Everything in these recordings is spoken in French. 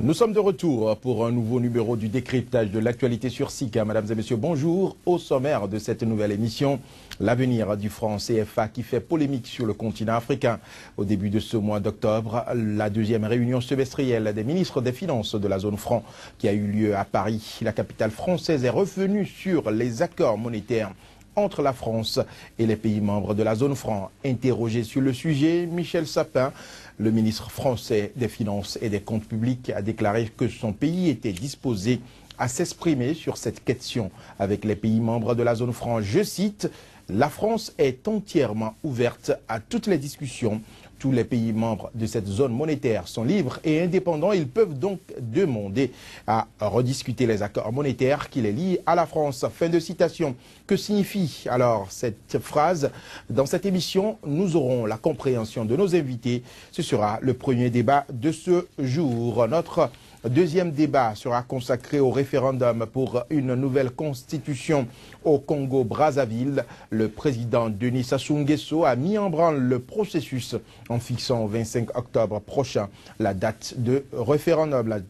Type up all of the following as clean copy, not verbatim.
Nous sommes de retour pour un nouveau numéro du décryptage de l'actualité sur SICA. Mesdames et messieurs, bonjour. Au sommaire de cette nouvelle émission, l'avenir du franc CFA qui fait polémique sur le continent africain. Au début de ce mois d'octobre, la deuxième réunion semestrielle des ministres des Finances de la zone franc qui a eu lieu à Paris. La capitale française est revenue sur les accords monétaires entre la France et les pays membres de la zone franc. Interrogé sur le sujet, Michel Sapin, le ministre français des Finances et des Comptes publics, a déclaré que son pays était disposé à s'exprimer sur cette question avec les pays membres de la zone franc. Je cite, « La France est entièrement ouverte à toutes les discussions. Tous les pays membres de cette zone monétaire sont libres et indépendants. Ils peuvent donc demander à rediscuter les accords monétaires qui les lient à la France. » Fin de citation. Que signifie alors cette phrase? Dans cette émission, nous aurons la compréhension de nos invités. Ce sera le premier débat de ce jour. Notre deuxième débat sera consacré au référendum pour une nouvelle constitution au Congo-Brazzaville. Le président Denis Sassou Nguesso a mis en branle le processus en fixant au 25 octobre prochain la date de référendum,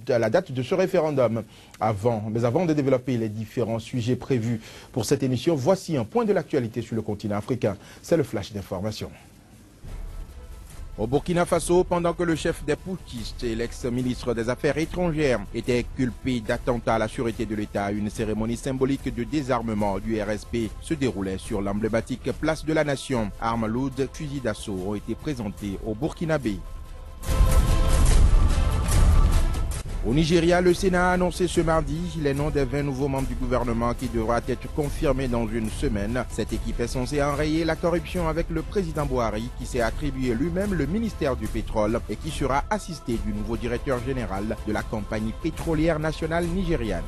la date de ce référendum. Mais avant de développer les différents sujets prévus pour cette émission, voici un point de l'actualité sur le continent africain. C'est le flash d'information. Au Burkina Faso, pendant que le chef des putschistes et l'ex-ministre des Affaires étrangères étaient culpés d'attentat à la sûreté de l'État, une cérémonie symbolique de désarmement du RSP se déroulait sur l'emblématique place de la Nation. Armes lourdes, fusils d'assaut ont été présentés au Burkinabé. Au Nigeria, le Sénat a annoncé ce mardi les noms des 20 nouveaux membres du gouvernement qui devra être confirmés dans une semaine. Cette équipe est censée enrayer la corruption avec le président Buhari qui s'est attribué lui-même le ministère du pétrole et qui sera assisté du nouveau directeur général de la compagnie pétrolière nationale nigériane.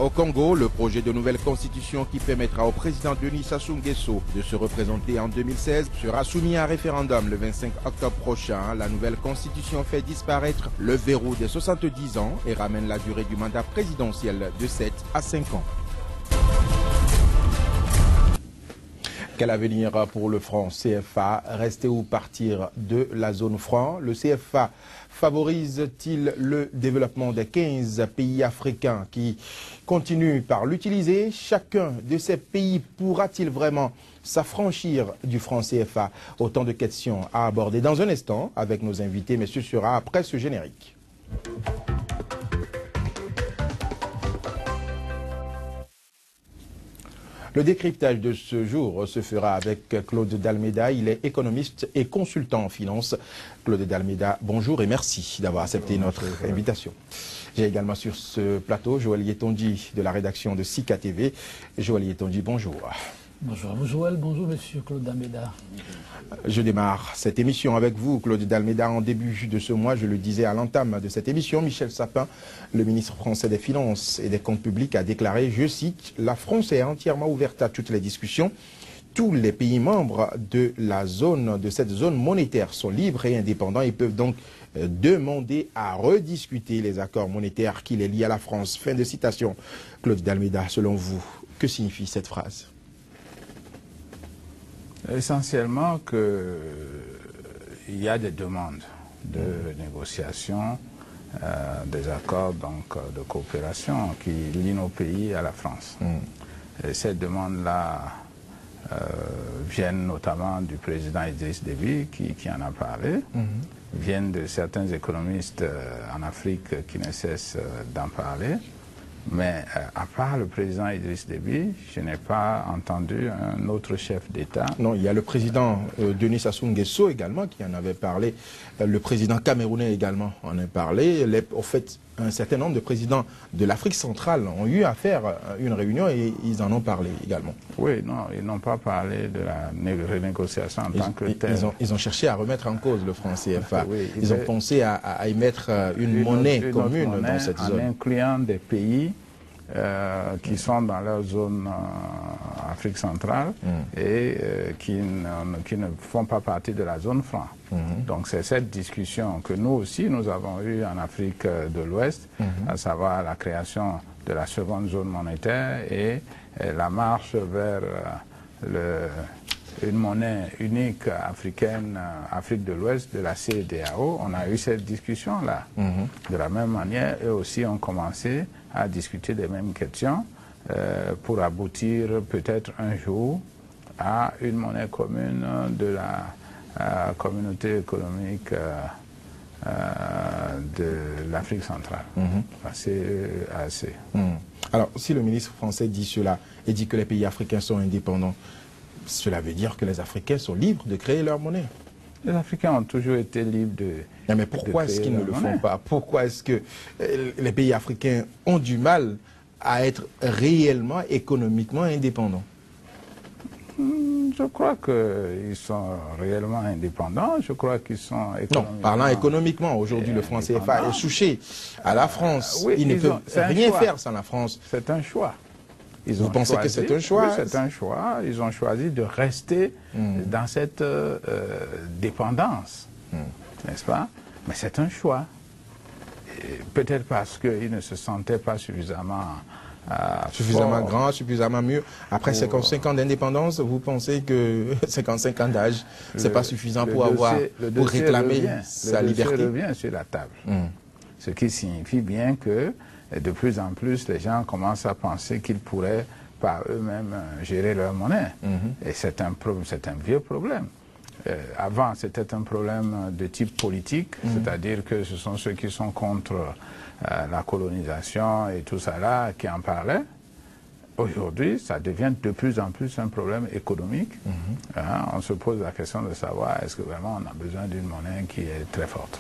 Au Congo, le projet de nouvelle constitution qui permettra au président Denis Sassou Nguesso de se représenter en 2016 sera soumis à un référendum le 25 octobre prochain. La nouvelle constitution fait disparaître le verrou des 70 ans et ramène la durée du mandat présidentiel de 7 à 5 ans. Quel avenir pour le franc CFA? Rester ou partir de la zone franc? Le CFA favorise-t-il le développement des 15 pays africains qui continuent par l'utiliser? Chacun de ces pays pourra-t-il vraiment s'affranchir du franc CFA? Autant de questions à aborder dans un instant avec nos invités, mais ce sera après ce générique. Le décryptage de ce jour se fera avec Claude Dalméda. Il est économiste et consultant en finance. Claude Dalméda, bonjour et merci d'avoir accepté notre invitation. J'ai également sur ce plateau Joël Yetonji de la rédaction de SICA TV. Joël Yetonji, bonjour. Bonjour Joël, bonjour monsieur Claude Dalméda. Je démarre cette émission avec vous, Claude Dalméda. En début de ce mois, je le disais à l'entame de cette émission, Michel Sapin, le ministre français des Finances et des Comptes publics, a déclaré, je cite, « La France est entièrement ouverte à toutes les discussions. Tous les pays membres de cette zone monétaire sont libres et indépendants et peuvent donc demander à rediscuter les accords monétaires qui les lient à la France. » Fin de citation. Claude Dalméda, selon vous, que signifie cette phrase? Essentiellement qu'il y a des demandes de négociation, des accords donc, de coopération qui lient nos pays à la France. Et ces demandes-là viennent notamment du président Idriss Déby qui en a parlé, viennent de certains économistes en Afrique qui ne cessent d'en parler. Mais à part le président Idriss Déby, je n'ai pas entendu un autre chef d'État. Non, il y a le président Denis Sassou Nguesso également qui en avait parlé. Le président camerounais également en a parlé. Au fait, un certain nombre de présidents de l'Afrique centrale ont eu à faire une réunion et ils en ont parlé également. Oui, non, ils n'ont pas parlé de la renégociation en tant que telle. Ils ont cherché à remettre en cause le franc CFA. Oui, ils ont pensé à émettre une monnaie commune dans cette zone. En incluant des pays qui sont dans leur zone Afrique centrale et qui ne font pas partie de la zone franc. Donc c'est cette discussion que nous aussi nous avons eue en Afrique de l'Ouest, à savoir la création de la seconde zone monétaire et la marche vers une monnaie unique africaine, Afrique de l'Ouest, de la CEDEAO, on a eu cette discussion-là. De la même manière, eux aussi ont commencé à discuter des mêmes questions pour aboutir peut-être un jour à une monnaie commune de la communauté économique de l'Afrique centrale, CEEAC. Alors, si le ministre français dit cela et dit que les pays africains sont indépendants, cela veut dire que les Africains sont libres de créer leur monnaie. Les Africains ont toujours été libres de... Mais pourquoi est-ce qu'ils ne le font pas? Pourquoi est-ce que les pays africains ont du mal à être réellement, économiquement indépendants? Je crois qu'ils sont réellement indépendants. Je crois qu'ils sont économiquement... Non, parlant économiquement, aujourd'hui le franc CFA est souché à la France. Oui, il ne peut rien faire sans la France. C'est un choix. Vous pensez que c'est un choix? Oui, c'est un choix. Ils ont choisi de rester dans cette dépendance, n'est-ce pas? Mais c'est un choix. Peut-être parce qu'ils ne se sentaient pas suffisamment grand, suffisamment mieux. Après 55 ans d'indépendance, vous pensez que 55 ans d'âge, c'est pas suffisant pour réclamer sa liberté? Le dossier revient sur la table. Ce qui signifie bien que de plus en plus, les gens commencent à penser qu'ils pourraient par eux-mêmes gérer leur monnaie. Et c'est un vieux problème. Avant, c'était un problème de type politique, c'est-à-dire que ce sont ceux qui sont contre la colonisation et tout ça là qui en parlaient. Aujourd'hui, ça devient de plus en plus un problème économique. On se pose la question de savoir est-ce que vraiment on a besoin d'une monnaie qui est très forte.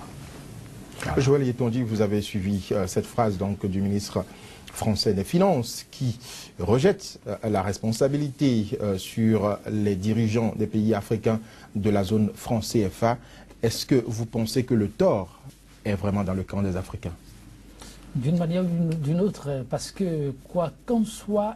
Voilà. Joël Yetondy, vous avez suivi cette phrase donc, du ministre français des Finances qui rejette la responsabilité sur les dirigeants des pays africains de la zone franc CFA. Est-ce que vous pensez que le tort est vraiment dans le camp des Africains? D'une manière ou d'une autre, parce que quoi qu'en soit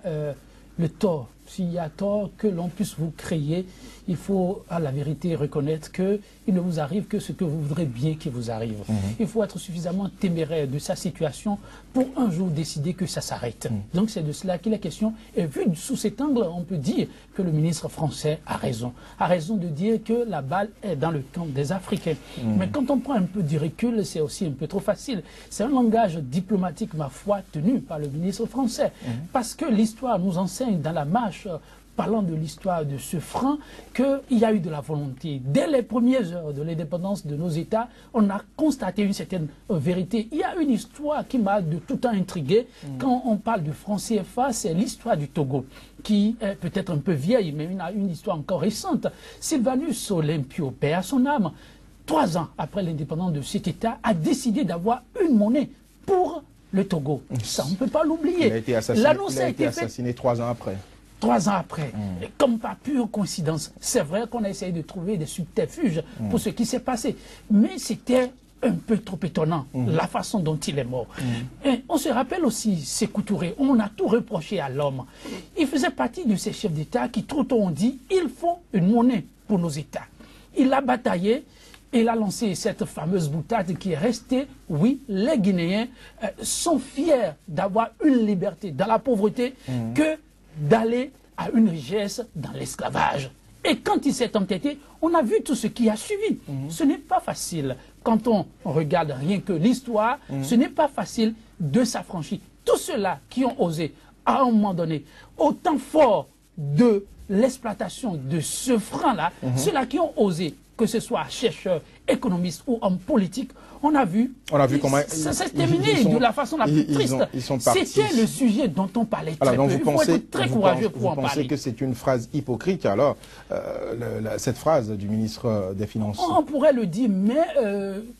le tort, s'il y a tort que l'on puisse vous créer, il faut à la vérité reconnaître qu'il ne vous arrive que ce que vous voudrez bien qu'il vous arrive. Il faut être suffisamment téméraire de sa situation pour un jour décider que ça s'arrête. Donc c'est de cela qu'il est question. Et vu sous cet angle, on peut dire que le ministre français a raison. A raison de dire que la balle est dans le camp des Africains. Mais quand on prend un peu du recul, c'est aussi un peu trop facile. C'est un langage diplomatique, ma foi, tenu par le ministre français. Parce que l'histoire nous enseigne dans la marche parlant de l'histoire de ce franc, qu'il y a eu de la volonté. Dès les premières heures de l'indépendance de nos États, on a constaté une certaine vérité. Il y a une histoire qui m'a de tout temps intrigué. Quand on parle de franc CFA, c'est l'histoire du Togo, qui est peut-être un peu vieille, mais une histoire encore récente. Sylvanus Olympio, paix à son âme, 3 ans après l'indépendance de cet État, a décidé d'avoir une monnaie pour le Togo. Ça, on ne peut pas l'oublier. Il a été assassiné 3 ans après. 3 ans après, et comme par pure coïncidence, c'est vrai qu'on a essayé de trouver des subterfuges pour ce qui s'est passé, mais c'était un peu trop étonnant, la façon dont il est mort. Et on se rappelle aussi Sékou Touré, on a tout reproché à l'homme. Il faisait partie de ces chefs d'État qui trop tôt ont dit « il faut une monnaie pour nos États ». Il a bataillé, il a lancé cette fameuse boutade qui est restée. Oui, les Guinéens sont fiers d'avoir une liberté dans la pauvreté que d'aller à une richesse dans l'esclavage. Et quand il s'est entêté, on a vu tout ce qui a suivi. Ce n'est pas facile. Quand on regarde rien que l'histoire, ce n'est pas facile de s'affranchir. Tous ceux-là qui ont osé, à un moment donné, au temps fort de l'exploitation de ce franc-là, ceux-là qui ont osé, que ce soit chercheurs, économistes ou hommes politiques, on a vu comment ça s'est terminé de la façon la plus triste. C'était le sujet dont on parlait très peu. Il faut être très courageux pour en parler. Vous pensez que c'est une phrase hypocrite, alors, cette phrase du ministre des Finances? On pourrait le dire, mais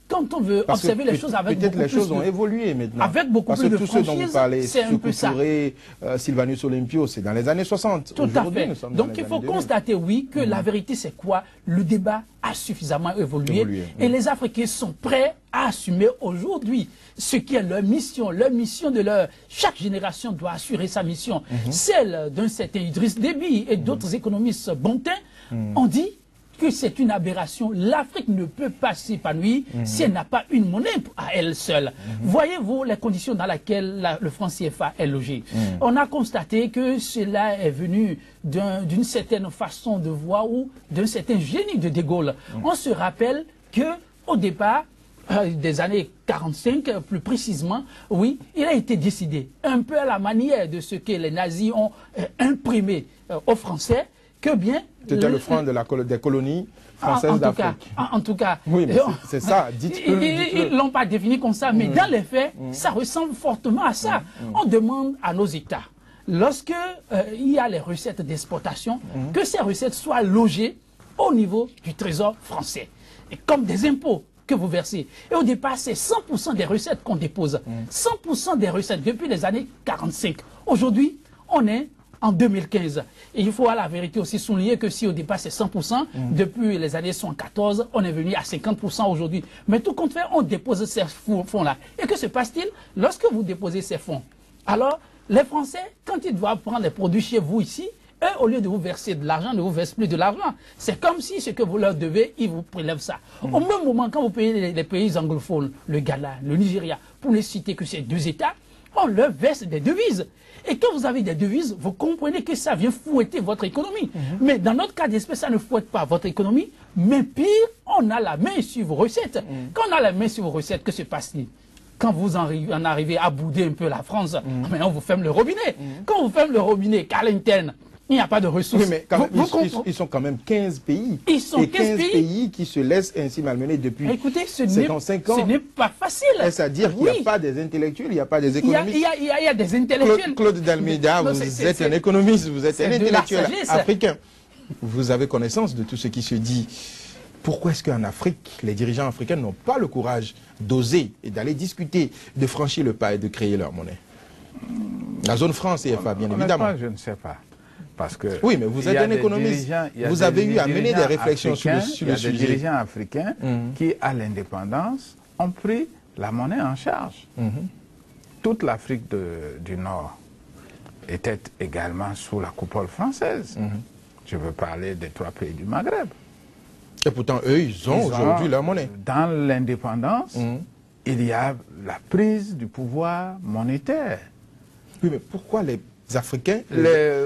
quand on veut observer les choses avec beaucoup plus... Peut-être les choses ont évolué maintenant. Avec beaucoup plus de franchise, tous ceux dont vous parlez, c'est un peu ça. Touré, Sylvanus Olympio, c'est dans les années 60. Tout à fait. Donc il faut constater, oui, que la vérité c'est quoi? Le débat a suffisamment évolué. Et les Africains sont prêts à assumer aujourd'hui ce qui est leur mission de leur... Chaque génération doit assurer sa mission. Celle d'un certain Idriss Déby et d'autres économistes bontins ont dit que c'est une aberration. L'Afrique ne peut pas s'épanouir si elle n'a pas une monnaie à elle seule. Voyez-vous les conditions dans lesquelles le franc CFA est logé. On a constaté que cela est venu d'une certaine façon de voir ou d'un certain génie de De Gaulle. On se rappelle que au départ, des années 45 plus précisément, oui, il a été décidé, un peu à la manière de ce que les nazis ont imprimé aux Français, que bien... C'était le franc des colonies françaises d'Afrique. En tout cas, oui, c'est ça, dites-le. Ils ne l'ont pas défini comme ça, mais dans les faits, ça ressemble fortement à ça. On demande à nos États, lorsque il y a les recettes d'exportation, que ces recettes soient logées au niveau du Trésor français, et comme des impôts que vous versez. Et au départ, c'est 100% des recettes qu'on dépose. 100% des recettes depuis les années 45. Aujourd'hui, on est en 2015. Et il faut à la vérité aussi souligner que si au départ c'est 100%, depuis les années 74, on est venu à 50% aujourd'hui. Mais tout compte fait, on dépose ces fonds-là. Et que se passe-t-il lorsque vous déposez ces fonds? Alors, les Français, quand ils doivent prendre les produits chez vous ici, eux, au lieu de vous verser de l'argent, ne vous versent plus de l'argent. C'est comme si ce que vous leur devez, ils vous prélèvent ça. Au même moment, quand vous payez les pays anglophones, le Ghana, le Nigeria, pour ne citer que ces deux États, on leur verse des devises. Et quand vous avez des devises, vous comprenez que ça vient fouetter votre économie. Mais dans notre cas d'espèce, ça ne fouette pas votre économie, mais pire, on a la main sur vos recettes. Quand on a la main sur vos recettes, que se passe-t-il? Quand vous en arrivez à bouder un peu la France, mais on vous ferme le robinet. Quand on vous ferme le robinet, qu'à l'interne, il n'y a pas de ressources. Oui, mais ils sont quand même 15 pays. Ils sont 15 pays qui se laissent ainsi malmener depuis 55 ans. Ce n'est pas facile. C'est-à-dire qu'il n'y a pas des intellectuels, il n'y a pas des économistes. Il y a des intellectuels. Claude Dalméda, vous êtes un économiste, vous êtes un intellectuel africain. Vous avez connaissance de tout ce qui se dit. Pourquoi est-ce qu'en Afrique, les dirigeants africains n'ont pas le courage d'oser et d'aller discuter, de franchir le pas et de créer leur monnaie? La zone franc CFA, bien évidemment. Je ne sais pas. Parce que oui, mais vous êtes un économiste. Vous avez eu à mener des réflexions sur le sujet. Il y a des dirigeants africains qui, à l'indépendance, ont pris la monnaie en charge. Toute l'Afrique du Nord était également sous la coupole française. Je veux parler des 3 pays du Maghreb. Et pourtant, eux, ils ont aujourd'hui leur monnaie. Dans l'indépendance, il y a la prise du pouvoir monétaire. Oui, mais pourquoi les Africains,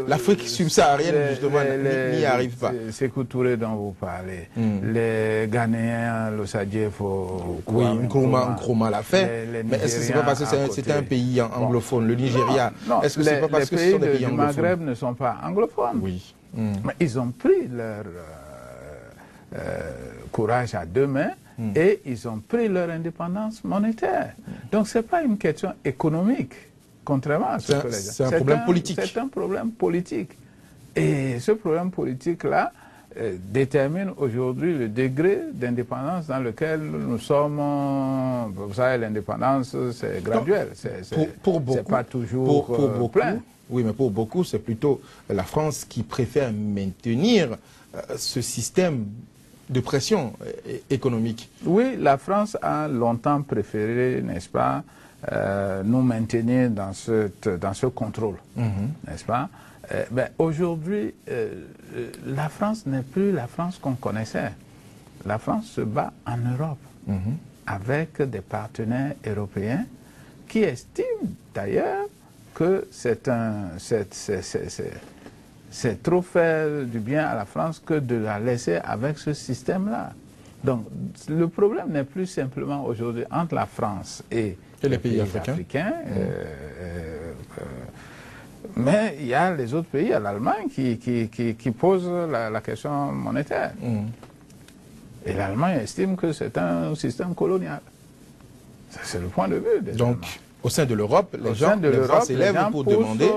l'Afrique subsaharienne, justement, n'y arrive pas? C'est Touré dont vous parlez. Les Ghanéens, le Sadjefo, oui, Nkrumah l'a fait. Mais est-ce que c'est pas parce que c'est un pays anglophone, le Nigeria? Est-ce que c'est pas parce que ce sont des pays anglophones? Les pays du Maghreb ne sont pas anglophones. Oui. Mais ils ont pris leur courage à deux mains et ils ont pris leur indépendance monétaire. Donc ce n'est pas une question économique. Contrairement à ce que les gens... C'est un problème politique. C'est un problème politique. Et ce problème politique-là détermine aujourd'hui le degré d'indépendance dans lequel nous sommes. Vous savez, l'indépendance, c'est graduel. C'est pas toujours pour beaucoup, plein. Oui, mais pour beaucoup, c'est plutôt la France qui préfère maintenir ce système de pression économique. Oui, la France a longtemps préféré, n'est-ce pas, nous maintenir dans ce contrôle, n'est-ce pas? Ben, aujourd'hui, la France n'est plus la France qu'on connaissait. La France se bat en Europe avec des partenaires européens qui estiment d'ailleurs que c'est trop faire du bien à la France que de la laisser avec ce système-là. Donc, le problème n'est plus simplement aujourd'hui entre la France et les pays africains. Mais il y a les autres pays, il y a l'Allemagne qui pose la question monétaire. Et l'Allemagne estime que c'est un système colonial. C'est le point de vue des Allemands. Au sein de l'Europe, les gens s'élèvent pour demander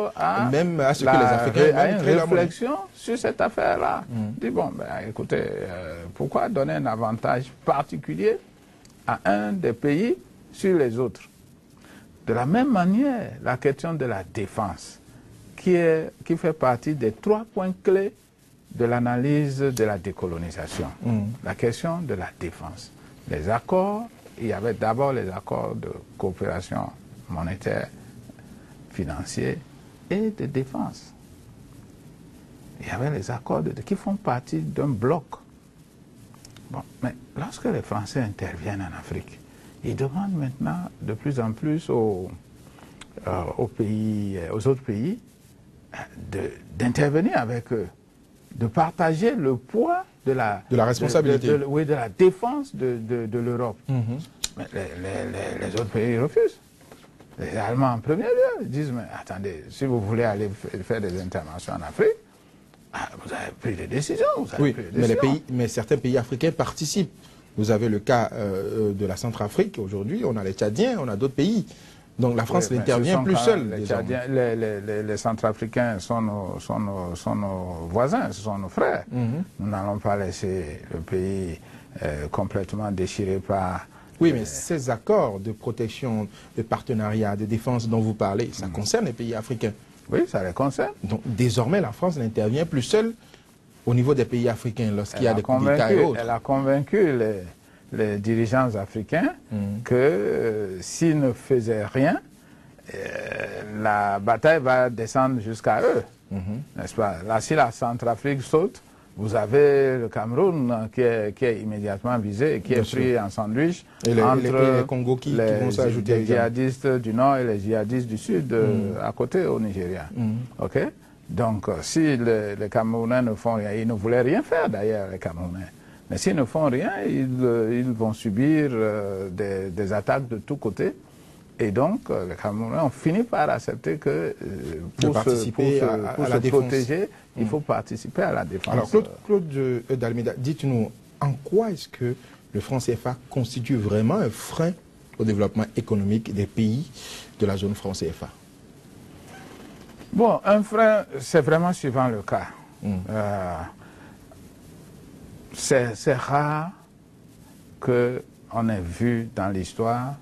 même à ce que les Africains aient une réflexion sur cette affaire-là. Dis bon, ben, écoutez, pourquoi donner un avantage particulier à un des pays sur les autres? De la même manière, la question de la défense, qui fait partie des 3 points clés de l'analyse de la décolonisation. La question de la défense. Les accords, il y avait d'abord les accords de coopération monétaire, financier et de défense. Il y avait les accords qui font partie d'un bloc Mais lorsque les Français interviennent en Afrique, ils demandent maintenant de plus en plus aux autres pays d'intervenir avec eux, de partager le poids de la responsabilité. Oui, de la défense de l'Europe. Mais les autres pays refusent. Les Allemands en premier lieu disent, mais attendez, si vous voulez aller faire des interventions en Afrique, vous avez pris des décisions. Oui, mais certains pays africains participent. Vous avez le cas de la Centrafrique aujourd'hui, on a les Tchadiens, on a d'autres pays. Donc la France n'intervient plus seule. Les Centrafricains sont nos voisins, ce sont nos frères. Nous n'allons pas laisser le pays complètement déchiré par... Oui, mais ces accords de protection, de partenariat, de défense dont vous parlez, ça concerne les pays africains. Oui, ça les concerne. Donc désormais, la France n'intervient plus seule au niveau des pays africains lorsqu'il y a des coups d'État et autres. Elle a convaincu les dirigeants africains que s'ils ne faisaient rien, la bataille va descendre jusqu'à eux. N'est-ce pas? Là, si la Centrafrique saute, vous avez le Cameroun qui est immédiatement visé et qui est pris en sandwich entre les Congo qui vont s'ajouter. Les djihadistes du nord et les djihadistes du sud à côté au Nigeria. Ok? Donc, si les Camerounais ne font rien, ils ne voulaient rien faire d'ailleurs, les Camerounais. Mais s'ils ne font rien, ils vont subir des attaques de tous côtés. Et donc, les Camerounais ont fini par accepter que pour se protéger, il faut participer à la défense. Alors, Claude d'Almeida, dites-nous, en quoi est-ce que le franc CFA constitue vraiment un frein au développement économique des pays de la zone franc CFA? Bon, un frein, c'est vraiment suivant le cas. C'est rare qu'on ait vu dans l'histoire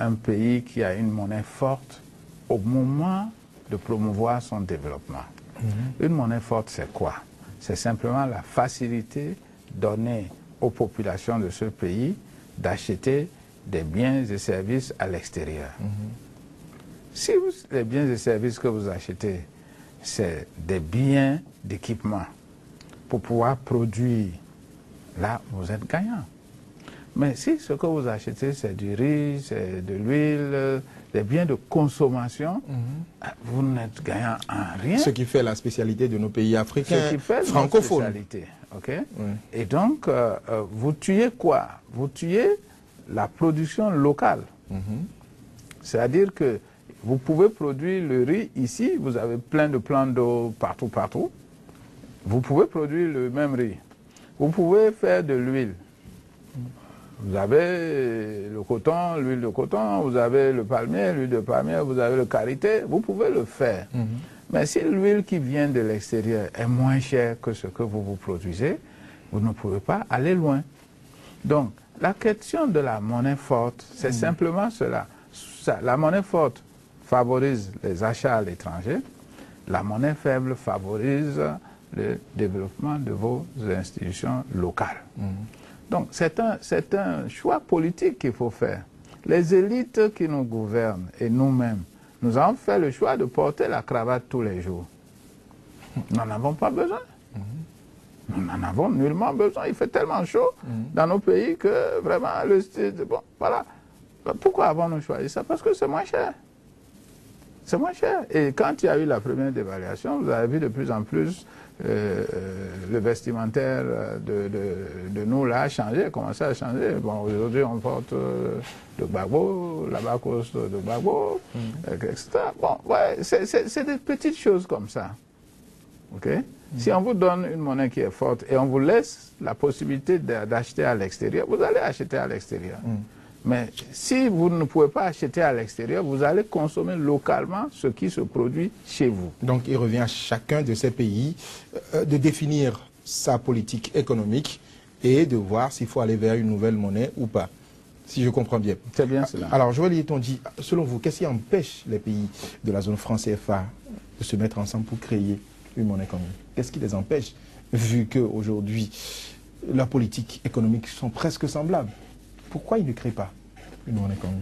un pays qui a une monnaie forte au moment de promouvoir son développement. Une monnaie forte, c'est quoi? C'est simplement la facilité donnée aux populations de ce pays d'acheter des biens et services à l'extérieur. Si les biens et services que vous achetez, c'est des biens d'équipement pour pouvoir produire, là, vous êtes gagnant. Mais si ce que vous achetez, c'est du riz, c'est de l'huile, des biens de consommation, vous n'êtes gagnant en rien. Ce qui fait la spécialité de nos pays africains ce qui fait francophones. Spécialité, okay? Et donc, vous tuez quoi? Vous tuez la production locale. C'est-à-dire que vous pouvez produire le riz ici, vous avez plein de plans d'eau partout. Vous pouvez produire le même riz. Vous pouvez faire de l'huile. Vous avez le coton, l'huile de coton, vous avez le palmier, l'huile de palmier, vous avez le karité, vous pouvez le faire. Mais si l'huile qui vient de l'extérieur est moins chère que ce que vous produisez, vous ne pouvez pas aller loin. Donc, la question de la monnaie forte, c'est simplement cela. La monnaie forte favorise les achats à l'étranger, la monnaie faible favorise le développement de vos institutions locales. Donc c'est un choix politique qu'il faut faire. Les élites qui nous gouvernent et nous-mêmes, nous avons fait le choix de porter la cravate tous les jours. Nous n'en avons pas besoin. Nous n'en avons nullement besoin. Il fait tellement chaud dans nos pays que vraiment le style... Bon, voilà. Pourquoi avons-nous choisi ça? Parce que c'est moins cher. C'est moins cher. Et quand il y a eu la première dévaluation, vous avez vu de plus en plus le vestimentaire de nous là a changé, commencé à changer. Bon, aujourd'hui on porte de Gbagbo, la Lacoste de Gbagbo, etc. Bon, ouais, c'est des petites choses comme ça. Ok? Si on vous donne une monnaie qui est forte et on vous laisse la possibilité d'acheter à l'extérieur, vous allez acheter à l'extérieur. Mais si vous ne pouvez pas acheter à l'extérieur, vous allez consommer localement ce qui se produit chez vous. Donc il revient à chacun de ces pays de définir sa politique économique et de voir s'il faut aller vers une nouvelle monnaie ou pas, si je comprends bien. C'est bien cela. Alors Joël Yetonji, selon vous, qu'est-ce qui empêche les pays de la zone franc CFA de se mettre ensemble pour créer une monnaie commune? Qu'est-ce qui les empêche, vu qu'aujourd'hui, leurs politiques économiques sont presque semblables? Pourquoi ils ne créent pas une monnaie commune?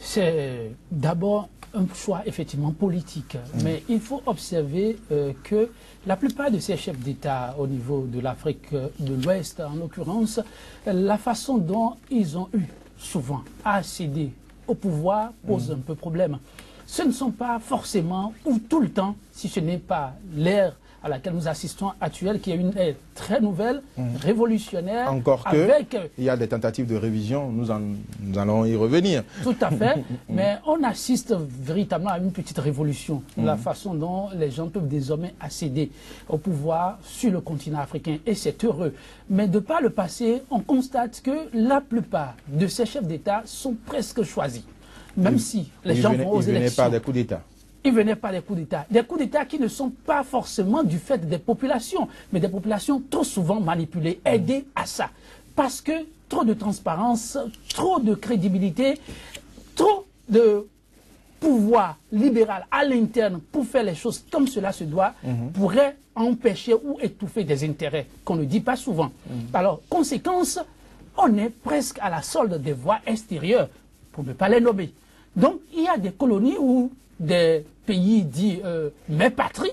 C'est d'abord un choix effectivement politique, mais il faut observer que la plupart de ces chefs d'État au niveau de l'Afrique de l'Ouest, en l'occurrence, la façon dont ils ont eu souvent à céder au pouvoir pose un peu problème. Ce ne sont pas forcément, ou tout le temps, si ce n'est pas l'ère à laquelle nous assistons actuelle, qui est une ère très nouvelle, révolutionnaire. Encore que, il y a des tentatives de révision, nous allons y revenir. Tout à fait, mais on assiste véritablement à une petite révolution, la façon dont les gens peuvent désormais accéder au pouvoir sur le continent africain, et c'est heureux. Mais de par le passé, on constate que la plupart de ces chefs d'État sont presque choisis, même si les gens vont aux élections. Ils venaient par des coups d'État. Ils venaient par des coups d'État. Des coups d'État qui ne sont pas forcément du fait des populations, mais des populations trop souvent manipulées, aidées à ça. Parce que trop de transparence, trop de crédibilité, trop de pouvoir libéral à l'interne pour faire les choses comme cela se doit, pourrait empêcher ou étouffer des intérêts qu'on ne dit pas souvent. Alors, conséquence, on est presque à la solde des voies extérieures, pour ne pas les nommer. Donc, il y a des colonies où des pays dits mes patries,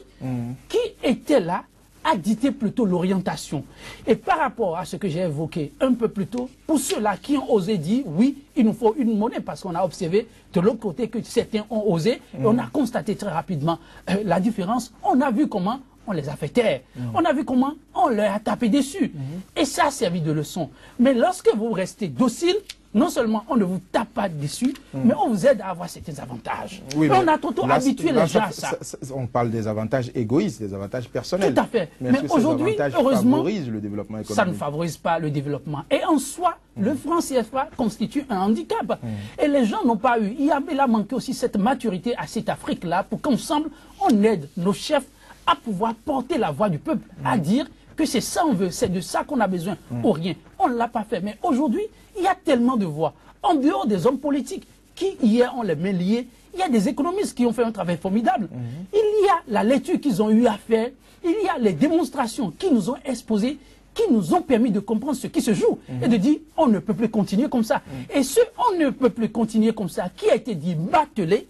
qui étaient là à dicter plutôt l'orientation. Et par rapport à ce que j'ai évoqué un peu plus tôt, pour ceux-là qui ont osé dire oui, il nous faut une monnaie, parce qu'on a observé de l'autre côté que certains ont osé, et on a constaté très rapidement la différence. On a vu comment on les a fait taire. On a vu comment on leur a tapé dessus. Et ça a servi de leçon. Mais lorsque vous restez docile, non seulement on ne vous tape pas dessus, mais on vous aide à avoir certains avantages. Oui, on a tantôt habitué les gens à ça. On parle des avantages égoïstes, des avantages personnels. Tout à fait. Mais aujourd'hui, heureusement, favorise le développement économique. Ça ne favorise pas le développement. Et en soi, le franc CFA constitue un handicap. Et les gens n'ont pas eu. Il a manqué aussi cette maturité à cette Afrique-là pour qu'ensemble, on aide nos chefs à pouvoir porter la voix du peuple, à dire que c'est ça on veut, c'est de ça qu'on a besoin, ou rien. On ne l'a pas fait. Mais aujourd'hui, il y a tellement de voix. En dehors des hommes politiques qui, hier, ont les mains liées, il y a des économistes qui ont fait un travail formidable. Il y a la lecture qu'ils ont eu à faire. Il y a les démonstrations qui nous ont exposées, qui nous ont permis de comprendre ce qui se joue et de dire on ne peut plus continuer comme ça. Et ce on ne peut plus continuer comme ça qui a été dit bâtelé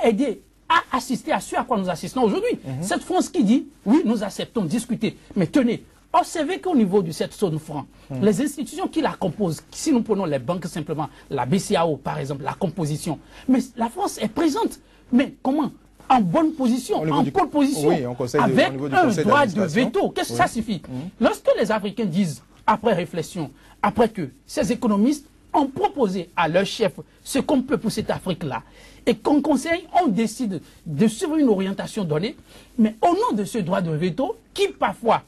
a aidé à assister à ce à quoi nous assistons aujourd'hui. Cette France qui dit oui, nous acceptons de discuter, mais tenez, observez qu'au niveau de cette zone franc, les institutions qui la composent, si nous prenons les banques simplement, la BCAO par exemple, la composition, mais la France est présente. Mais comment? En bonne position, en pole position, oui, avec un droit de veto. Qu'est-ce que ça signifie? Lorsque les Africains disent, après réflexion, après que ces économistes ont proposé à leur chef ce qu'on peut pour cette Afrique-là, et qu'on conseille, on décide de suivre une orientation donnée, mais au nom de ce droit de veto, qui parfois,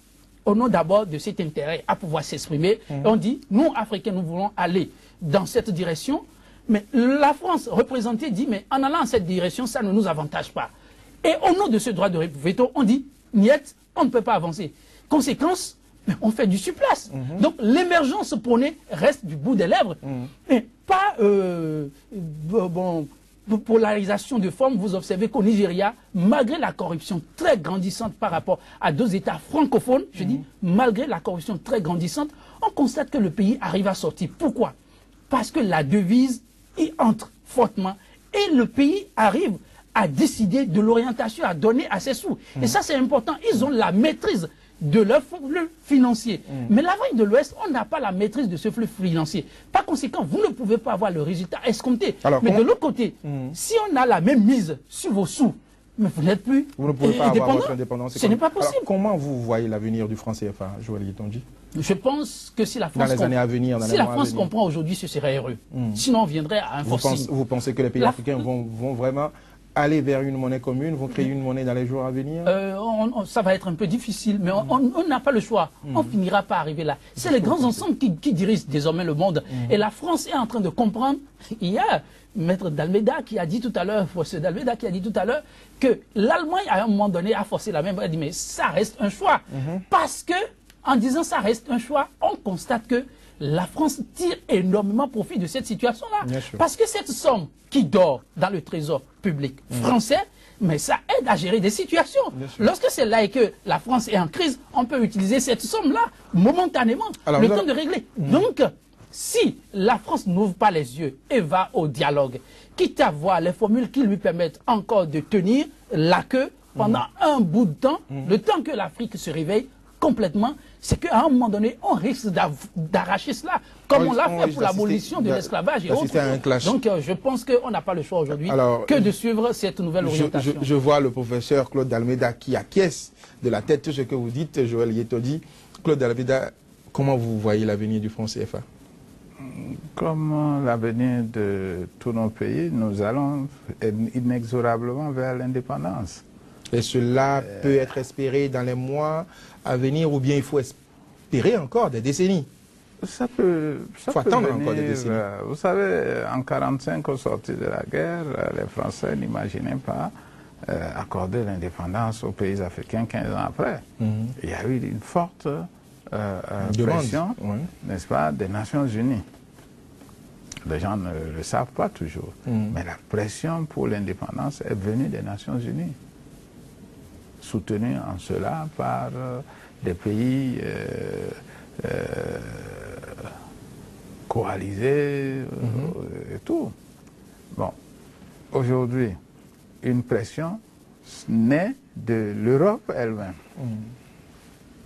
au nom d'abord de cet intérêt à pouvoir s'exprimer, on dit, nous, Africains, nous voulons aller dans cette direction, mais la France représentée dit, mais en allant dans cette direction, ça ne nous avantage pas. Et au nom de ce droit de veto, on dit, niet, on ne peut pas avancer. Conséquence, on fait du surplace. Donc l'émergence prônée reste du bout des lèvres. Mais pas polarisation de forme. Vous observez qu'au Nigeria, malgré la corruption très grandissante par rapport à deux États francophones, je dis, malgré la corruption très grandissante, on constate que le pays arrive à sortir. Pourquoi? Parce que la devise y entre fortement et le pays arrive à décider de l'orientation à donner à ses sous. Et ça, c'est important. Ils ont la maîtrise de leur flux financier. Mais l'Afrique de l'Ouest, on n'a pas la maîtrise de ce flux financier. Par conséquent, vous ne pouvez pas avoir le résultat escompté. Alors, mais de l'autre côté, si on a la même mise sur vos sous, mais vous n'êtes plus vous ne pouvez pas avoir votre indépendance. Ce n'est pas possible. Alors, comment vous voyez l'avenir du franc CFA, Joël Yitonji? Je pense que si la France, dans les années à venir, si la France comprend aujourd'hui, ce serait heureux. Sinon, on viendrait à un forcing. Vous pensez que les pays africains vont vraiment aller vers une monnaie commune, vont créer une monnaie dans les jours à venir? Ça va être un peu difficile, mais on n'a pas le choix. On finira par arriver là. C'est les grands ensembles qui dirigent désormais le monde. Et la France est en train de comprendre. Il y a Maître d'Almeida qui a dit tout à l'heure, que l'Allemagne, à un moment donné, a forcé la même. Elle a dit, mais ça reste un choix. Parce que, en disant ça reste un choix, on constate que la France tire énormément profit de cette situation-là. Parce que cette somme qui dort dans le trésor public français, mais ça aide à gérer des situations. Lorsque c'est là et que la France est en crise, on peut utiliser cette somme-là momentanément, le temps de régler. Donc, si la France n'ouvre pas les yeux et va au dialogue, quitte à voir les formules qui lui permettent encore de tenir la queue pendant un bout de temps, le temps que l'Afrique se réveille complètement, c'est qu'à un moment donné, on risque d'arracher cela, comme on l'a fait pour l'abolition de l'esclavage et autres. Donc je pense qu'on n'a pas le choix aujourd'hui que de suivre cette nouvelle orientation. Je vois le professeur Claude Almeida qui acquiesce de la tête tout ce que vous dites, Joël Yetodi. Claude Almeida, comment vous voyez l'avenir du franc CFA? Comme l'avenir de tous nos pays, nous allons inexorablement vers l'indépendance. Et cela peut être espéré dans les mois à venir, ou bien il faut espérer encore des décennies? Ça peut attendre venir, encore des décennies. Vous savez, en 1945, au sortir de la guerre, les Français n'imaginaient pas accorder l'indépendance aux pays africains 15 ans après. Il y a eu une forte pression, n'est-ce pas, des Nations Unies. Les gens ne le savent pas toujours. Mais la pression pour l'indépendance est venue des Nations Unies, soutenue en cela par des pays coalisés et tout. Bon, aujourd'hui, une pression naît de l'Europe elle-même.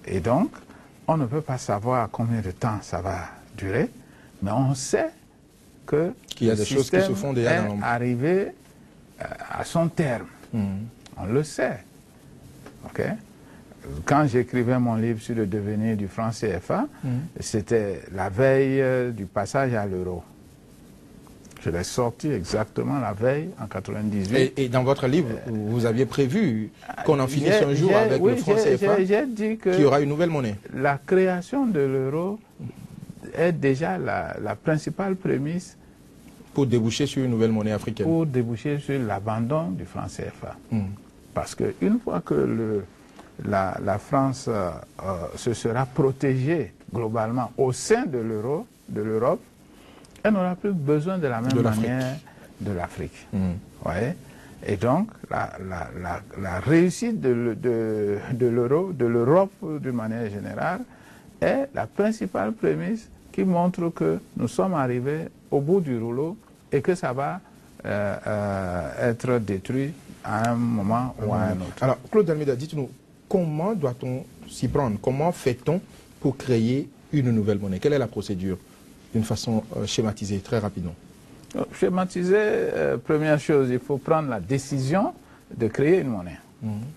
Et donc, on ne peut pas savoir combien de temps ça va durer, mais on sait qu'il y a des choses qui se font déjà dans l'ombre. Arrivé à son terme. On le sait. Okay? Quand j'écrivais mon livre sur le devenir du franc CFA, c'était la veille du passage à l'euro. Je l'ai sorti exactement la veille, en 1998. Et dans votre livre, vous aviez prévu qu'on en finisse un jour avec le franc CFA, j'ai dit qu'il y aura une nouvelle monnaie. La création de l'euro est déjà la principale prémisse pour déboucher sur une nouvelle monnaie africaine. Pour déboucher sur l'abandon du franc CFA. Parce qu'une fois que la France se sera protégée globalement au sein de l'euro, de l'Europe, elle n'aura plus besoin de la même manière de l'Afrique. Et donc, la réussite de l'euro, de l'Europe d'une manière générale, est la principale prémisse qui montre que nous sommes arrivés au bout du rouleau et que ça va être détruit à un moment ou à un autre. Alors, Claude Almeida, dites-nous, comment doit-on s'y prendre? Comment fait-on pour créer une nouvelle monnaie? Quelle est la procédure? D'une façon schématisée, très rapidement. Schématisée, première chose, il faut prendre la décision de créer une monnaie.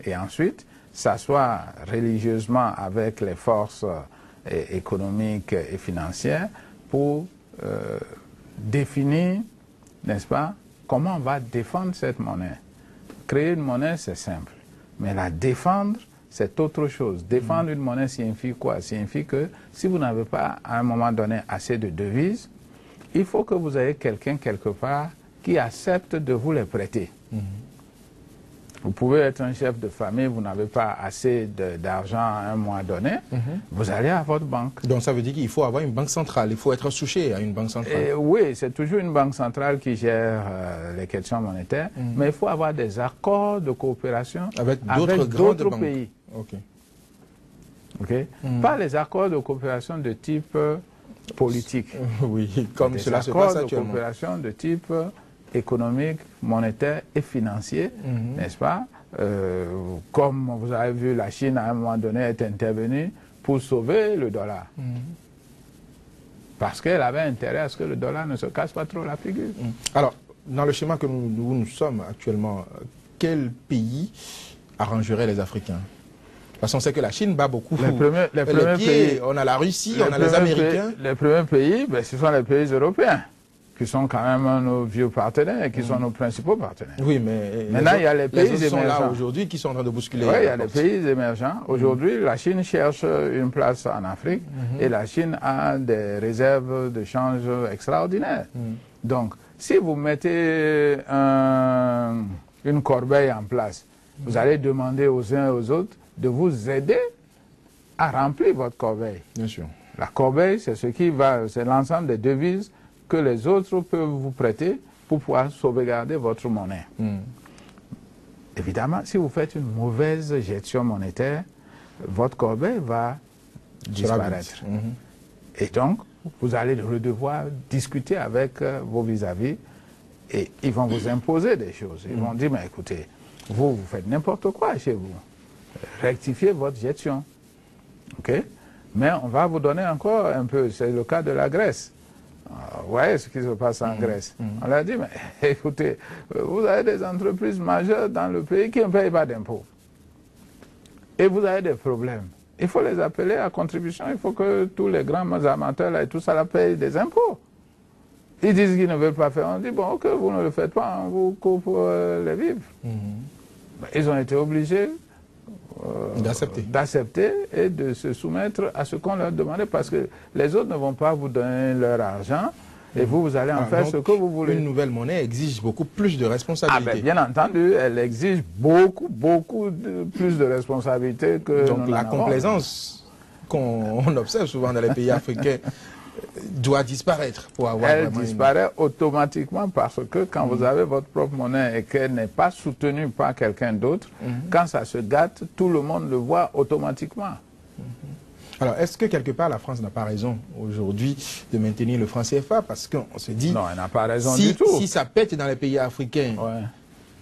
Et ensuite, s'asseoir religieusement avec les forces économiques et financières pour définir, n'est-ce pas, comment on va défendre cette monnaie. Créer une monnaie, c'est simple. Mais la défendre, c'est autre chose. Défendre une monnaie signifie quoi? Signifie que si vous n'avez pas, à un moment donné, assez de devises, il faut que vous ayez quelqu'un quelque part qui accepte de vous les prêter. Vous pouvez être un chef de famille, vous n'avez pas assez d'argent à un mois donné, vous allez à votre banque. Donc ça veut dire qu'il faut avoir une banque centrale, il faut être souché à une banque centrale. Oui, c'est toujours une banque centrale qui gère les questions monétaires, mais il faut avoir des accords de coopération avec d'autres pays. Pas les accords de coopération de type politique. Oui, comme cela se passe actuellement. Des accords de coopération de type économique, monétaire et financier, n'est-ce pas? Comme vous avez vu, la Chine à un moment donné est intervenue pour sauver le dollar. Parce qu'elle avait intérêt à ce que le dollar ne se casse pas trop la figure. Alors, dans le schéma que nous sommes actuellement, quel pays arrangerait les Africains? Parce qu'on sait que la Chine bat beaucoup les premiers pays. On a la Russie, on a les Américains. Les premiers pays, ben, ce sont les pays européens, qui sont quand même nos vieux partenaires, qui sont nos principaux partenaires. Oui, mais maintenant, il y a les pays émergents. Sont là aujourd'hui qui sont en train de bousculer. Oui, il y a les pays émergents. Aujourd'hui, la Chine cherche une place en Afrique et la Chine a des réserves de change extraordinaires. Donc, si vous mettez une corbeille en place, vous allez demander aux uns et aux autres de vous aider à remplir votre corbeille. Bien sûr. La corbeille, c'est c'est l'ensemble des devises que les autres peuvent vous prêter pour pouvoir sauvegarder votre monnaie. Évidemment, si vous faites une mauvaise gestion monétaire, votre corbeille va disparaître. Et donc, vous allez devoir discuter avec vos vis-à-vis et ils vont vous imposer des choses. Ils vont dire, mais écoutez, vous faites n'importe quoi chez vous. Rectifiez votre gestion. OK? Mais on va vous donner encore un peu. C'est le cas de la Grèce. Vous voyez ce qui se passe en Grèce. On leur a dit, mais écoutez, vous avez des entreprises majeures dans le pays qui ne payent pas d'impôts. Et vous avez des problèmes. Il faut les appeler à contribution. Il faut que tous les grands amateurs là, et tout ça là, payent des impôts. Ils disent qu'ils ne veulent pas faire. On dit, bon, ok, vous ne le faites pas, on vous coupe les vivres. Ils ont été obligés d'accepter et de se soumettre à ce qu'on leur demandait parce que les autres ne vont pas vous donner leur argent et vous allez en faire ce que vous voulez. Une nouvelle monnaie exige beaucoup plus de responsabilités. Ah ben, bien entendu, elle exige beaucoup plus de responsabilités que donc la complaisance qu'on observe souvent dans les pays africains doit disparaître pour avoir elle disparaît automatiquement parce que quand vous avez votre propre monnaie et qu'elle n'est pas soutenue par quelqu'un d'autre, quand ça se gâte, tout le monde le voit automatiquement. Alors, est-ce que quelque part la France n'a pas raison aujourd'hui de maintenir le franc CFA? Parce qu'on se dit, non, elle n'a pas raison du tout. Si ça pète dans les pays africains,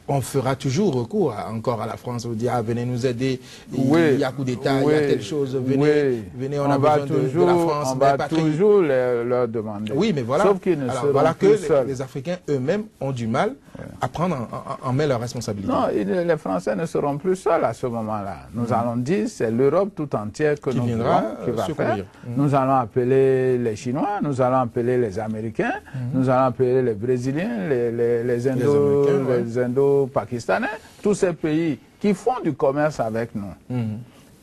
on fera toujours recours encore à la France. On dit, ah, venez nous aider, il y a coup d'État, il y a telle chose, venez, on a besoin de la France. On va toujours leur demander. Oui, mais voilà, sauf qu'ils ne seront voilà plus que seuls. les Africains eux-mêmes ont du mal à prendre en main leurs responsabilités. Non, les Français ne seront plus seuls à ce moment-là. Nous allons dire, c'est l'Europe tout entière qui va faire. Nous allons appeler les Chinois, nous allons appeler les Américains, nous allons appeler les Brésiliens, les Indo-Pakistanais, tous ces pays qui font du commerce avec nous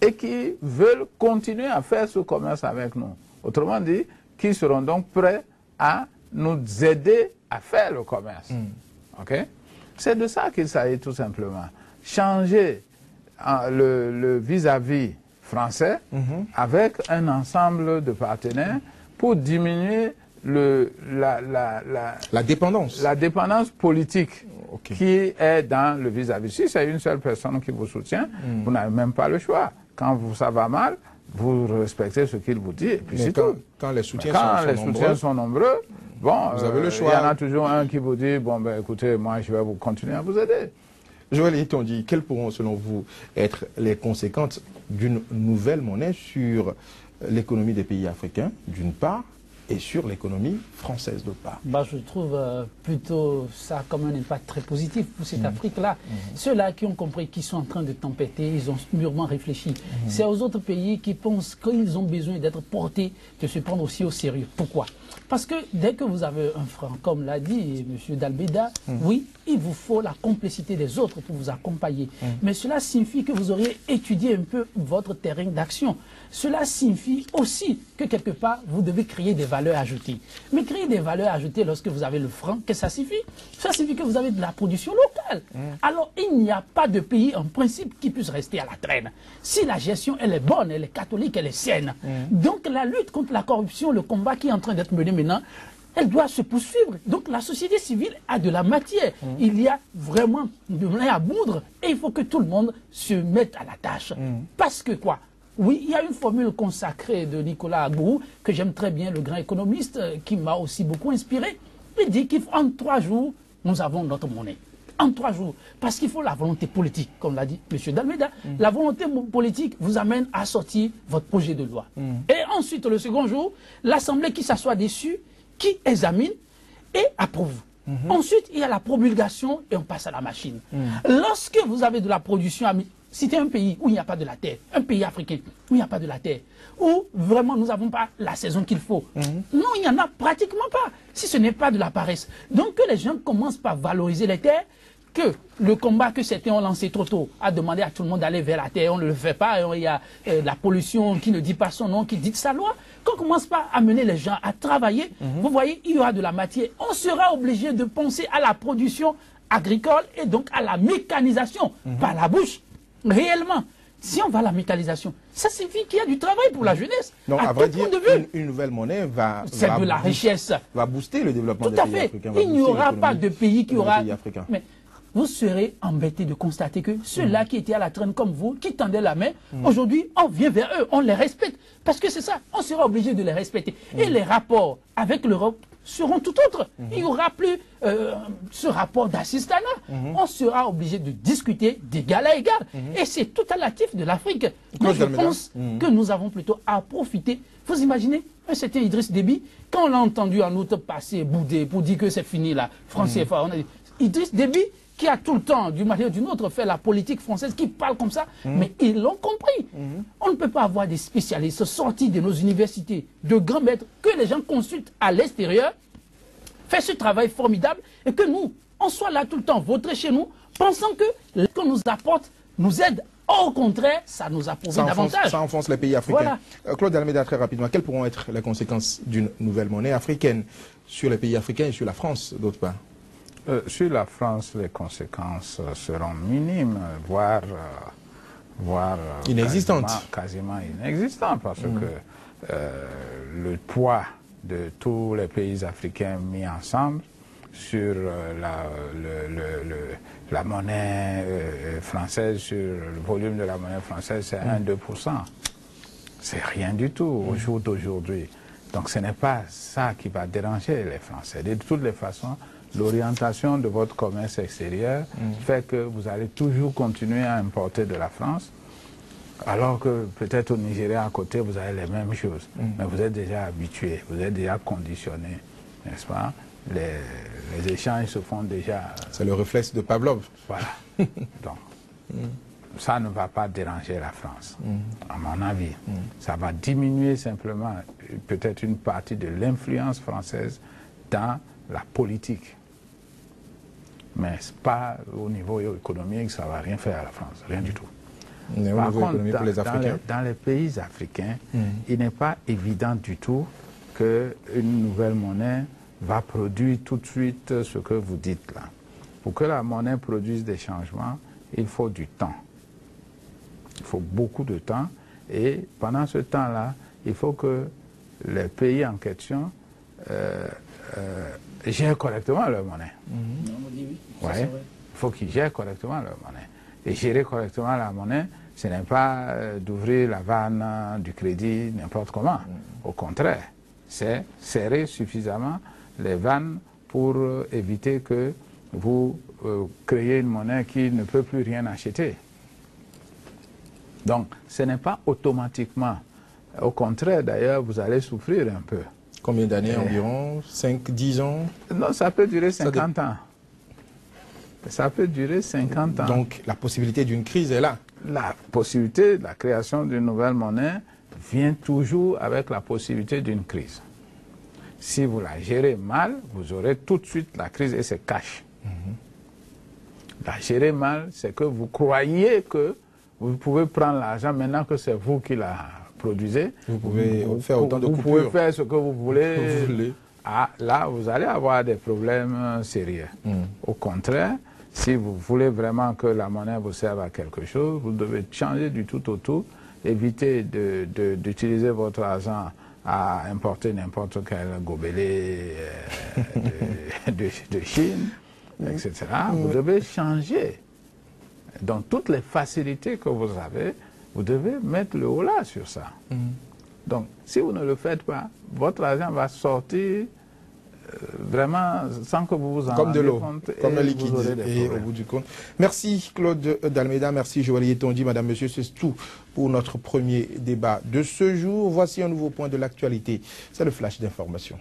et qui veulent continuer à faire ce commerce avec nous. Autrement dit, qui seront donc prêts à nous aider à faire le commerce. Okay? C'est de ça qu'il s'agit tout simplement. Changer le vis-à-vis français avec un ensemble de partenaires pour diminuer la dépendance politique qui est dans le vis-à-vis. Si c'est une seule personne qui vous soutient, vous n'avez même pas le choix. Quand ça va mal, vous respectez ce qu'il vous dit et puis c'est tout. Quand les soutiens sont nombreux, bon, vous avez le choix. Il y en a toujours un qui vous dit, bon, ben, écoutez, moi, je vais vous continuer à vous aider. Joël Etondi, quelles pourront, selon vous, être les conséquences d'une nouvelle monnaie sur l'économie des pays africains, d'une part, et sur l'économie française, d'autre part? Je trouve plutôt ça comme un impact très positif pour cette Afrique-là. Ceux-là qui ont compris qu'ils sont en train de tempêter, ils ont mûrement réfléchi. C'est aux autres pays qui pensent qu'ils ont besoin d'être portés, de se prendre aussi au sérieux. Pourquoi? Parce que dès que vous avez un franc, comme l'a dit M. Dalbeda, oui, il vous faut la complicité des autres pour vous accompagner. Mais cela signifie que vous auriez étudié un peu votre terrain d'action. Cela signifie aussi que quelque part, vous devez créer des valeurs ajoutées. Mais créer des valeurs ajoutées lorsque vous avez le franc, qu'est-ce que ça signifie? Ça signifie que vous avez de la production locale. Alors, il n'y a pas de pays, en principe, qui puisse rester à la traîne. Si la gestion, elle est bonne, elle est catholique, elle est saine. Donc, la lutte contre la corruption, le combat qui est en train d'être mené maintenant, elle doit se poursuivre. Donc la société civile a de la matière. Il y a vraiment de lait à moudre et il faut que tout le monde se mette à la tâche. Parce que quoi? Oui, il y a une formule consacrée de Nicolas Agbourou, que j'aime très bien, le grand économiste, qui m'a aussi beaucoup inspiré. Il dit qu'en 3 jours, nous avons notre monnaie. En 3 jours. Parce qu'il faut la volonté politique, comme l'a dit M. Dalmeda. La volonté politique vous amène à sortir votre projet de loi. Et ensuite, le second jour, l'Assemblée qui s'assoit dessus, qui examine et approuve. Ensuite, il y a la promulgation et on passe à la machine. Lorsque vous avez de la production, citez un pays où il n'y a pas de la terre, un pays africain où il n'y a pas de la terre, où vraiment nous n'avons pas la saison qu'il faut. Non, il n'y en a pratiquement pas, si ce n'est pas de la paresse. Donc que les gens commencent par valoriser les terres, que le combat que certains ont lancé trop tôt a demandé à tout le monde d'aller vers la terre, on ne le fait pas, il y a la pollution qui ne dit pas son nom, qui dit sa loi. Qu'on commence pas à mener les gens à travailler, vous voyez, il y aura de la matière. On sera obligé de penser à la production agricole et donc à la mécanisation, par la bouche, réellement. Si on va à la mécanisation, ça signifie qu'il y a du travail pour la jeunesse. Donc, à vrai dire, une nouvelle monnaie va de la richesse. Va booster le développement des pays africains. Il n'y aura pas de pays qui aura... Mais vous serez embêtés de constater que ceux-là qui étaient à la traîne comme vous, qui tendaient la main, aujourd'hui, on vient vers eux, on les respecte. Parce que c'est ça, on sera obligé de les respecter. Et les rapports avec l'Europe seront tout autres. Il n'y aura plus ce rapport d'assistanat. On sera obligé de discuter d'égal à égal. Et c'est tout à l'actif de l'Afrique. Moi, je pense que nous avons plutôt à profiter. Vous imaginez, c'était Idriss Déby, quand on l'a entendu en août passé bouder pour dire que c'est fini là, France CFA, on a dit, Idriss Déby, qui a tout le temps, d'une manière ou d'une autre, fait la politique française, qui parle comme ça, mais ils l'ont compris. On ne peut pas avoir des spécialistes sortis de nos universités, de grands maîtres, que les gens consultent à l'extérieur, faire ce travail formidable, et que nous, on soit là tout le temps, voter chez nous, pensant que ce qu'on nous apporte nous aide. Au contraire, ça nous apporte davantage. Ça enfonce les pays africains. Voilà. Claude Almeida, très rapidement, quelles pourront être les conséquences d'une nouvelle monnaie africaine sur les pays africains et sur la France, d'autre part? Sur la France, les conséquences seront minimes, voire inexistantes. Quasiment inexistantes, parce que le poids de tous les pays africains mis ensemble sur la monnaie française, sur le volume de la monnaie française, c'est 1-2%. C'est rien du tout au jour d'aujourd'hui. Donc ce n'est pas ça qui va déranger les Français. De toutes les façons, l'orientation de votre commerce extérieur fait que vous allez toujours continuer à importer de la France, alors que peut-être au Nigeria à côté, vous avez les mêmes choses. Mais vous êtes déjà habitué, vous êtes déjà conditionné, n'est-ce pas? Les échanges se font déjà... C'est le réflexe de Pavlov. Voilà. Donc, ça ne va pas déranger la France, à mon avis. Ça va diminuer simplement peut-être une partie de l'influence française dans la politique. Mais pas au niveau économique, ça ne va rien faire à la France, rien du tout. Par contre, dans les pays africains, il n'est pas évident du tout qu'une nouvelle monnaie va produire tout de suite ce que vous dites là. Pour que la monnaie produise des changements, il faut du temps. Il faut beaucoup de temps. Et pendant ce temps-là, il faut que les pays en question gèrent correctement leur monnaie. Ouais. Il faut qu'ils gèrent correctement leur monnaie. Et gérer correctement la monnaie, ce n'est pas d'ouvrir la vanne du crédit n'importe comment. Au contraire, c'est serrer suffisamment les vannes pour éviter que vous créez une monnaie qui ne peut plus rien acheter. Donc, ce n'est pas automatiquement. Au contraire, d'ailleurs, vous allez souffrir un peu. Combien d'années environ? 5, 10 ans? Non, ça peut durer 50 ans. Ça peut durer 50 ans. Donc, la possibilité d'une crise est là. La possibilité de la création d'une nouvelle monnaie vient toujours avec la possibilité d'une crise. Si vous la gérez mal, vous aurez tout de suite la crise et c'est cash. La gérer mal, c'est que vous croyez que vous pouvez prendre l'argent maintenant que c'est vous qui la produisez. Vous pouvez faire autant de coupures. Vous pouvez faire ce que vous voulez. Ah, là, vous allez avoir des problèmes sérieux. Au contraire, si vous voulez vraiment que la monnaie vous serve à quelque chose, vous devez changer du tout au tout, éviter d'utiliser votre argent à importer n'importe quel gobelet de Chine, etc. Vous devez changer. Dans toutes les facilités que vous avez, vous devez mettre le haut là sur ça. Donc, si vous ne le faites pas, votre argent va sortir vraiment sans que vous vous en comme de l'eau, comme un liquide, et au bout du compte. Merci Claude Dalmeida, merci Joël Tondi, madame, monsieur, c'est tout pour notre premier débat de ce jour. Voici un nouveau point de l'actualité, c'est le flash d'information.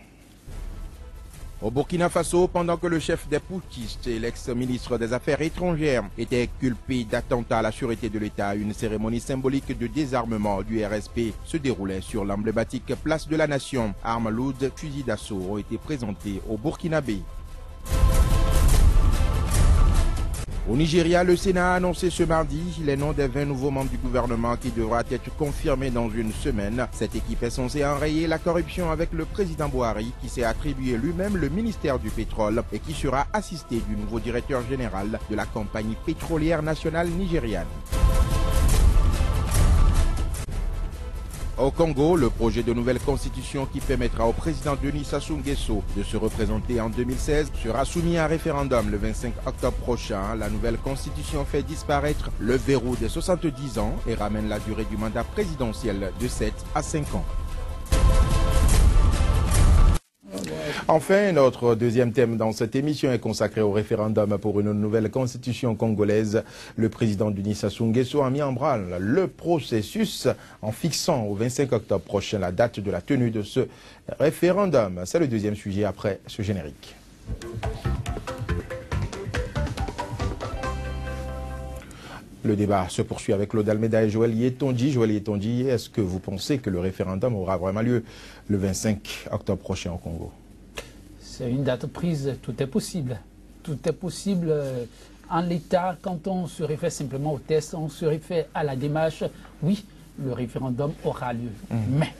Au Burkina Faso, pendant que le chef des putschistes et l'ex-ministre des Affaires étrangères étaient culpés d'attentat à la sûreté de l'État, une cérémonie symbolique de désarmement du RSP se déroulait sur l'emblématique place de la Nation. Armes lourdes, fusils d'assaut ont été présentés au Burkinabé. Au Nigeria, le Sénat a annoncé ce mardi les noms des 20 nouveaux membres du gouvernement qui devra être confirmés dans une semaine. Cette équipe est censée enrayer la corruption avec le président Buhari qui s'est attribué lui-même le ministère du pétrole et qui sera assisté du nouveau directeur général de la compagnie pétrolière nationale nigériane. Au Congo, le projet de nouvelle constitution qui permettra au président Denis Sassou Nguesso de se représenter en 2016 sera soumis à un référendum le 25 octobre prochain. La nouvelle constitution fait disparaître le verrou des 70 ans et ramène la durée du mandat présidentiel de 7 à 5 ans. Enfin, notre deuxième thème dans cette émission est consacré au référendum pour une nouvelle constitution congolaise. Le président Denis Sassou Nguesso a mis en branle le processus en fixant au 25 octobre prochain la date de la tenue de ce référendum. C'est le deuxième sujet après ce générique. Le débat se poursuit avec Claude Almeida et Joël Yetonji. Joël Yetonji, est-ce que vous pensez que le référendum aura vraiment lieu le 25 octobre prochain au Congo? C'est une date prise, tout est possible. Tout est possible en l'état. Quand on se réfère simplement au test, on se réfère à la démarche, oui, le référendum aura lieu. Mais,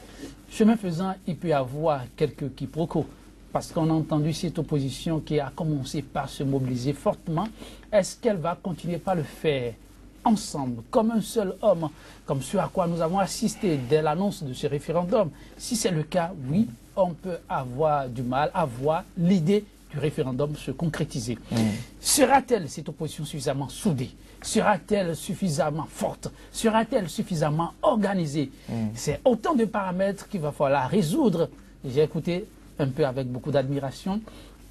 chemin faisant, il peut y avoir quelques quiproquos. Parce qu'on a entendu cette opposition qui a commencé par se mobiliser fortement. Est-ce qu'elle va continuer par le faire ensemble, comme un seul homme, comme ce à quoi nous avons assisté dès l'annonce de ce référendum? Si c'est le cas, oui, on peut avoir du mal à voir l'idée du référendum se concrétiser. Sera-t-elle, cette opposition, suffisamment soudée? Sera-t-elle suffisamment forte? Sera-t-elle suffisamment organisée? C'est autant de paramètres qu'il va falloir résoudre. J'ai écouté un peu avec beaucoup d'admiration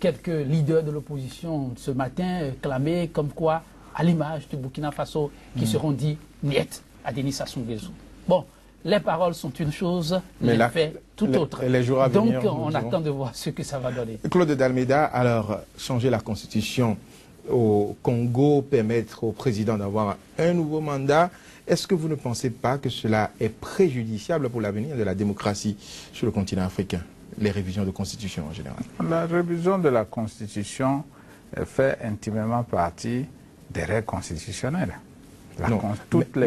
quelques leaders de l'opposition ce matin clamer comme quoi, à l'image du Burkina Faso, qui seront dit niet à Denis Sassou Nguesso. Bon, les paroles sont une chose, mais les faits tout autre. Les jours à venir, donc on attend de voir ce que ça va donner. Claude Dalméda, alors changer la constitution au Congo, permettre au président d'avoir un nouveau mandat, est-ce que vous ne pensez pas que cela est préjudiciable pour l'avenir de la démocratie sur le continent africain, les révisions de constitution en général? La révision de la constitution fait intimement partie des règles constitutionnelles.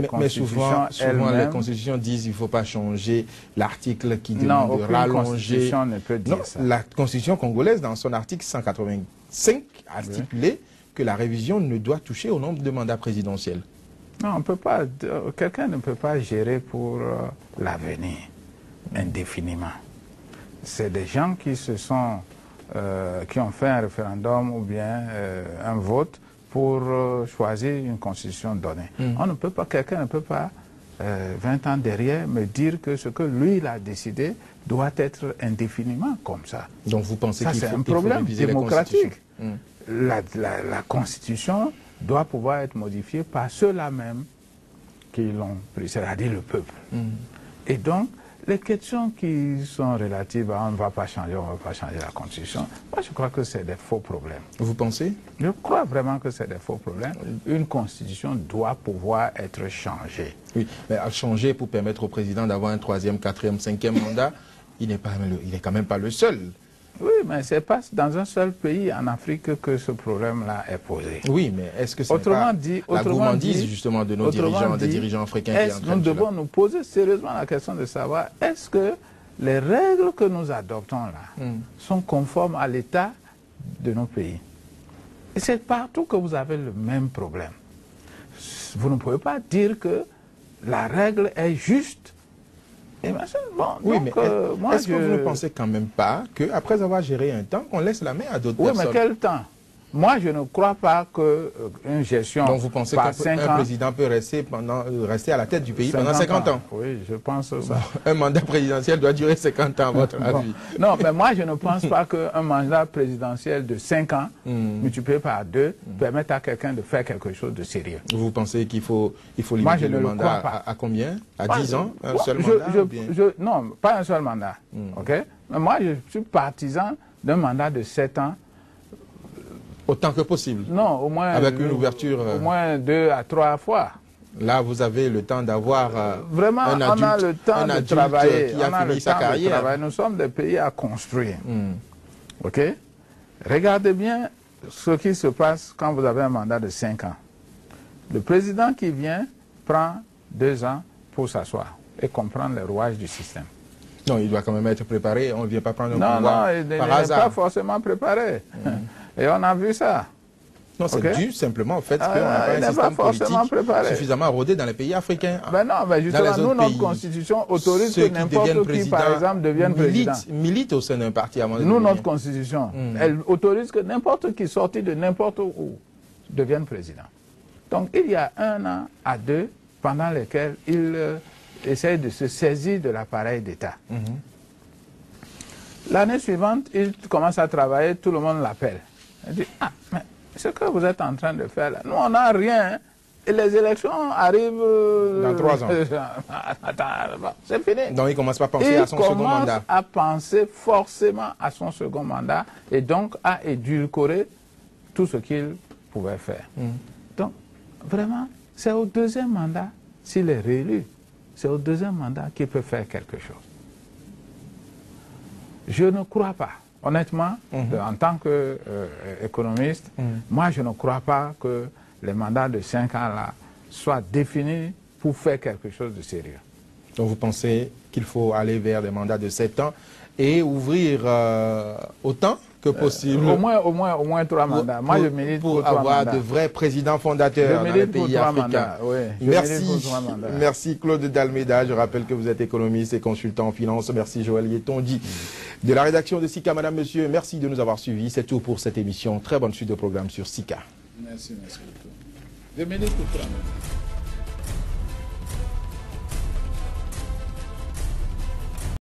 Mais souvent les constitutions disent qu'il ne faut pas changer l'article qui demande de rallonger. Constitution ne peut dire ça. La constitution congolaise, dans son article 185, a stipulé que la révision ne doit toucher au nombre de mandats présidentiels. Non, on peut pas. Quelqu'un ne peut pas gérer pour l'avenir indéfiniment. C'est des gens qui qui ont fait un référendum ou bien un vote pour choisir une constitution donnée. On ne peut pas, quelqu'un ne peut pas, 20 ans derrière, me dire que ce que lui il a décidé doit être indéfiniment comme ça. Donc vous pensez qu'il faut c'est un problème démocratique. La constitution doit pouvoir être modifiée par ceux-là même qui l'ont pris, c'est-à-dire le peuple. Et donc, les questions qui sont relatives à on ne va pas changer la constitution, moi je crois que c'est des faux problèmes. Vous pensez? Je crois vraiment que c'est des faux problèmes. Une constitution doit pouvoir être changée. Oui, mais à changer pour permettre au président d'avoir un 3e, 4e, 5e mandat, il n'est quand même pas le seul. Oui, mais c'est pas dans un seul pays en Afrique que ce problème-là est posé. Oui, mais est-ce que c'est pas la gourmandise justement de nos dirigeants, des dirigeants africains qui est en train de nous devons nous poser sérieusement la question de savoir est-ce que les règles que nous adoptons là sont conformes à l'état de nos pays? Et c'est partout que vous avez le même problème. Vous ne pouvez pas dire que la règle est juste. Et ben, bon, oui, donc, mais est-ce que vous ne pensez quand même pas qu'après avoir géré un temps, qu'on laisse la main à d'autres personnes? Oui, mais quel temps? Moi, je ne crois pas qu'une gestion. Donc vous pensez qu'un président peut rester à la tête du pays pendant 50 ans? Oui, je pense ça. Un mandat présidentiel doit durer 50 ans, à votre avis? Non, mais moi, je ne pense pas qu'un mandat présidentiel de 5 ans, multiplié par 2, permette à quelqu'un de faire quelque chose de sérieux. Vous pensez qu'il faut limiter le mandat à combien? À 10 ans? Un seul mandat? Non, pas un seul mandat. Okay? Mais moi, je suis partisan d'un mandat de 7 ans. Autant que possible? Non, au moins... Avec une ouverture... Au moins 2 à 3 fois. Là, vous avez le temps d'avoir vraiment, un adulte, on a le temps de travailler. Qui a fini sa carrière. Nous sommes des pays à construire. OK? Regardez bien ce qui se passe quand vous avez un mandat de 5 ans. Le président qui vient prend 2 ans pour s'asseoir et comprendre les rouages du système. Non, il doit quand même être préparé. On ne vient pas prendre un pouvoir par hasard. Non, il n'est pas forcément préparé. Et on a vu ça. Non, c'est Ok. dû simplement au fait qu'on n'a pas il un n'est pas système forcément politique préparé. suffisamment rodé dans les pays africains. Ben non, ben justement, Dans les nous, autres notre pays, constitution autorise ceux que qui n'importe deviennent qui, par présidents exemple, devienne président. milite au sein d'un parti avant de Nous, devenir. notre constitution, elle autorise que n'importe qui sorti de n'importe où devienne président. Donc, il y a 1 an à 2 pendant lesquels il essaye de se saisir de l'appareil d'État. L'année suivante, il commence à travailler, tout le monde l'appelle. Il dit, ah, mais ce que vous êtes en train de faire là, nous, on n'a rien. Hein. Et les élections arrivent... Dans 3 ans. Attends, c'est fini. Donc il commence pas à penser à son second mandat. Il commence à penser forcément à son second mandat et donc à édulcorer tout ce qu'il pouvait faire. Donc, vraiment, c'est au 2e mandat, s'il est réélu, c'est au 2e mandat qu'il peut faire quelque chose. Je ne crois pas, honnêtement, en tant qu'économiste, moi je ne crois pas que les mandats de 5 ans là soient définis pour faire quelque chose de sérieux. Donc vous pensez qu'il faut aller vers des mandats de 7 ans et ouvrir autant que possible Au moins 3 mandats. Moi, je milite pour pour 3 avoir mandats. de vrais présidents fondateurs dans les pays africains. Merci Claude Dalméda. Je rappelle que vous êtes économiste et consultant en finance. Merci Joël Yetonji de la rédaction de SICA. Madame, Monsieur, merci de nous avoir suivis. C'est tout pour cette émission. Très bonne suite de programme sur SICA. Merci beaucoup. Je milite pour 3 mandats.